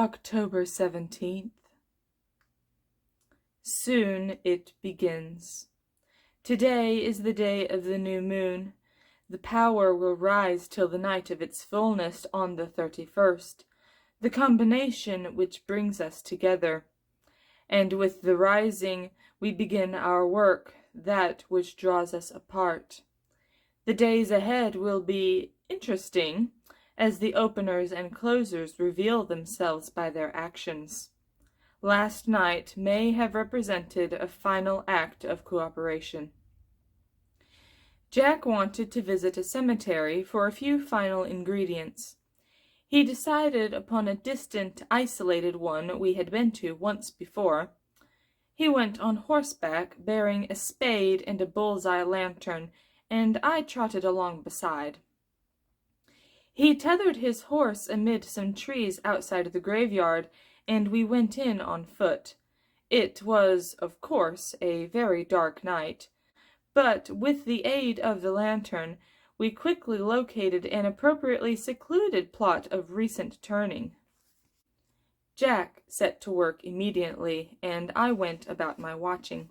October 17th. Soon it begins. Today is the day of the new moon. The power will rise till the night of its fullness on the 31st, the combination which brings us together. And with the rising we begin our work, that which draws us apart. The days ahead will be interesting, as the openers and closers reveal themselves by their actions. Last night may have represented a final act of cooperation. Jack wanted to visit a cemetery for a few final ingredients. He decided upon a distant, isolated one we had been to once before. He went on horseback, bearing a spade and a bullseye lantern, and I trotted along beside. He tethered his horse amid some trees outside the graveyard, and we went in on foot. It was, of course, a very dark night, but with the aid of the lantern, we quickly located an appropriately secluded plot of recent turning. Jack set to work immediately, and I went about my watching.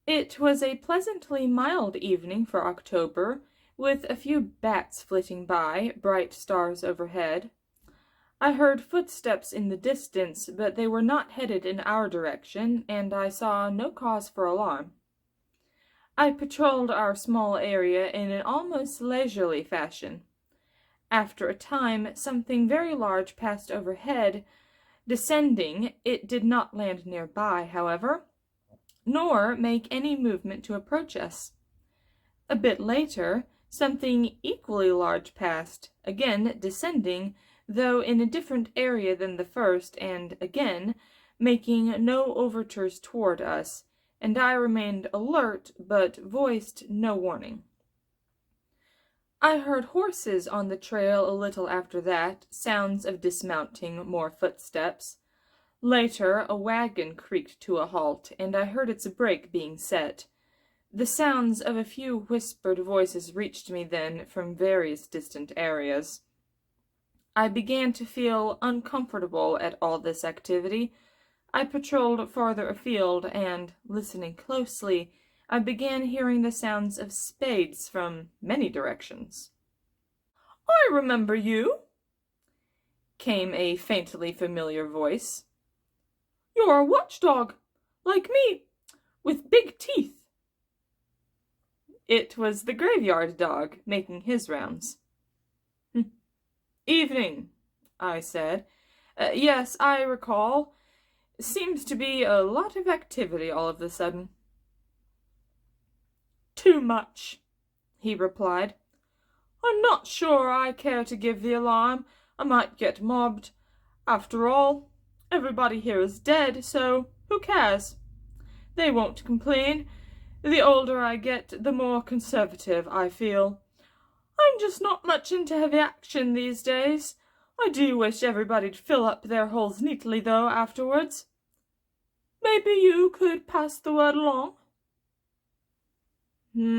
It was a pleasantly mild evening for October, with a few bats flitting by, bright stars overhead. I heard footsteps in the distance, but they were not headed in our direction, and I saw no cause for alarm. I patrolled our small area in an almost leisurely fashion. After a time, something very large passed overhead. Descending, it did not land nearby, however, nor make any movement to approach us. A bit later, something equally large passed, again descending, though in a different area than the first, and again making no overtures toward us, and I remained alert, but voiced no warning. I heard horses on the trail a little after that, sounds of dismounting, more footsteps. Later, a wagon creaked to a halt, and I heard its brake being set. The sounds of a few whispered voices reached me then from various distant areas. I began to feel uncomfortable at all this activity. I patrolled farther afield, and, listening closely, I began hearing the sounds of spades from many directions. "I remember you," came a faintly familiar voice. "You're a watchdog, like me, with big teeth." It was the graveyard dog, making his rounds. "Evening," I said. Yes, I recall. Seems to be a lot of activity all of a sudden." "Too much," he replied. "I'm not sure I care to give the alarm. I might get mobbed. After all, everybody here is dead, so who cares? They won't complain. The older I get, the more conservative I feel. I'm just not much into heavy action these days. I do wish everybody'd fill up their holes neatly, though, afterwards. Maybe you could pass the word along?"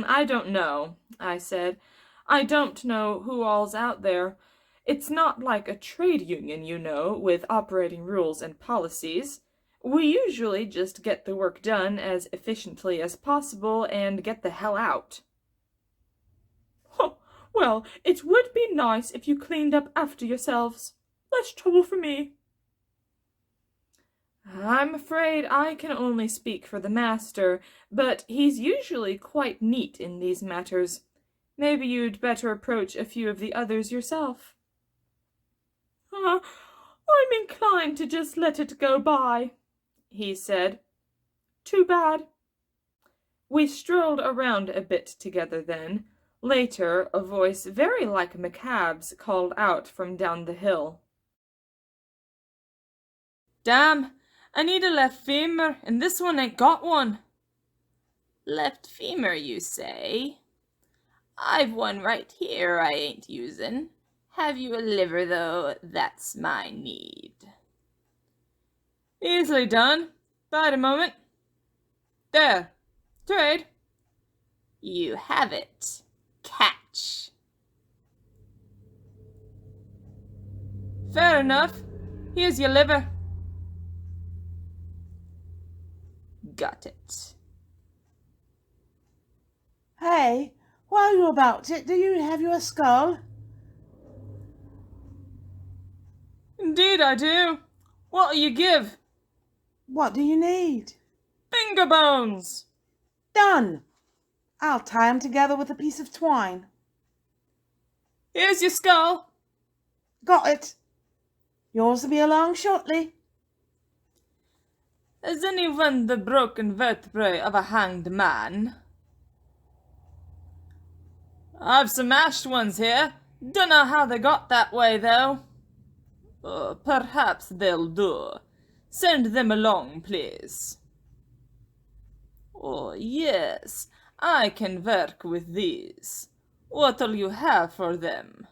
"I don't know," I said. "I don't know who all's out there. It's not like a trade union, you know, with operating rules and policies. We usually just get the work done as efficiently as possible and get the hell out." "Well, it would be nice if you cleaned up after yourselves. Less trouble for me." "I'm afraid I can only speak for the master, but he's usually quite neat in these matters. Maybe you'd better approach a few of the others yourself." "I'm inclined to just let it go by," he said. "Too bad." We strolled around a bit together then. Later, a voice very like McCabe's called out from down the hill. "Damn, I need a left femur, and this one ain't got one." "Left femur, you say? I've one right here I ain't using. Have you a liver, though? That's my need." "Easily done. Bide a moment. There. Trade." "You have it. Catch." "Fair enough. Here's your liver. Got it. Hey, while you're about it, do you have your skull? Indeed I do. What'll you give? What do you need? Finger bones. Done. I'll tie 'em together with a piece of twine. Here's your skull. Got it. Yours will be along shortly. Has anyone the broken vertebrae of a hanged man? I've some mashed ones here. Dunno how they got that way, though. Perhaps they'll do. Send them along, please. Oh, yes, I can work with these. What'll you have for them?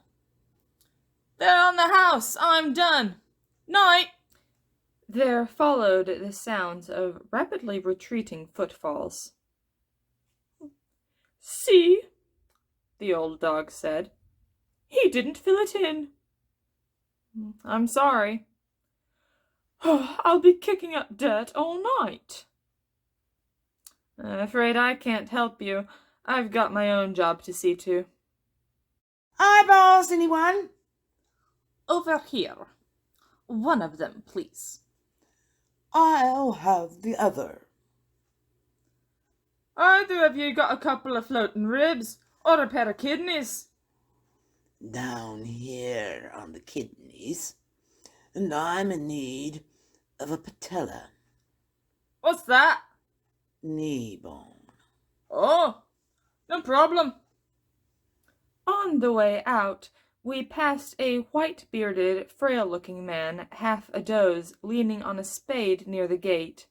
They're on the house. I'm done. Night. There followed the sounds of rapidly retreating footfalls. See, the old dog said. He didn't fill it in. I'm sorry. I'll be kicking up dirt all night. I'm afraid I can't help you. I've got my own job to see to. Eyeballs, anyone? Over here. One of them, please. I'll have the other. Either of you got a couple of floating ribs or a pair of kidneys? Down here on the kidneys, and I'm in need of a patella. What's that? Knee bone. Oh, no problem. On the way out, we passed a white-bearded, frail-looking man, half a doze, leaning on a spade near the gate.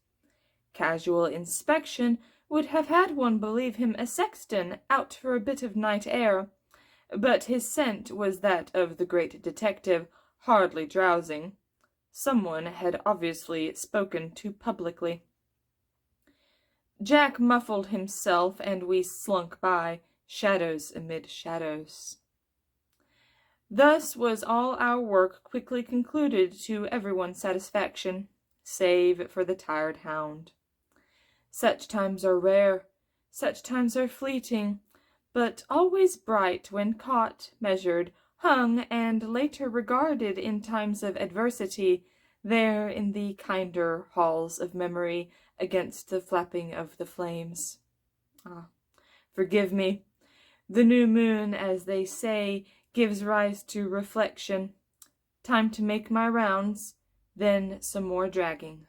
Casual inspection would have had one believe him a sexton out for a bit of night air, but his scent was that of the great detective, hardly drowsing. Someone had obviously spoken too publicly. Jack muffled himself, and we slunk by, shadows amid shadows. Thus was all our work quickly concluded to everyone's satisfaction, save for the tired hound. Such times are rare, such times are fleeting, but always bright when caught, measured, hung, and later regarded in times of adversity, there in the kinder halls of memory against the flapping of the flames. Forgive me. The new moon, as they say, gives rise to reflection. Time to make my rounds, then some more dragging.